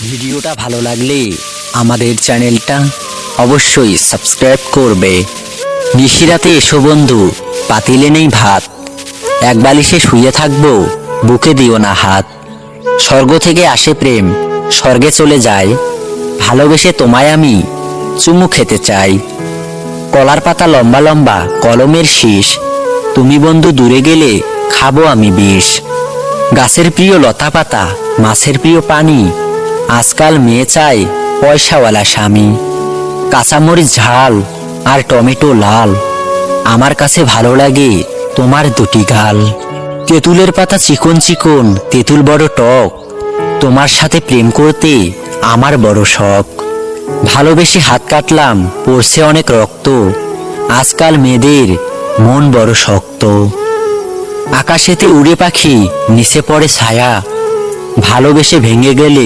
ভিডিওটা ভালো লাগলে আমাদের চ্যানেলটা অবশ্যই সাবস্ক্রাইব করবে। নিশিরাতে এসো বন্ধু, পাতিলে নেই ভাত, এক বালিশে শুয়ে থাকবো, বুকে দিও না হাত। স্বর্গ থেকে আসে প্রেম, স্বর্গে চলে যায়, ভালোবেসে তোমায় আমি চুমু খেতে চাই। কলার পাতা লম্বা লম্বা কলমের শীষ, তুমি বন্ধু দূরে গেলে খাবো আমি বিষ। গাছের প্রিয় লতা পাতা, মাছের প্রিয় পানি, আজকাল মেয়ে চায় পয়সাওয়ালা স্বামী। কাঁচামরিচ ঝাল আর টমেটো লাল, আমার কাছে ভালো লাগে তোমার দুটি গাল। তেঁতুলের পাতা চিকন চিকন, তেঁতুল বড় টক, তোমার সাথে প্রেম করতে আমার বড় শখ। ভালোবেসে হাত কাটলাম, পড়ছে অনেক রক্ত, আজকাল মেয়েদের মন বড় শক্ত। আকাশেতে উড়ে পাখি, নিচে পড়ে ছায়া, ভালোবেসে ভেঙে গেলে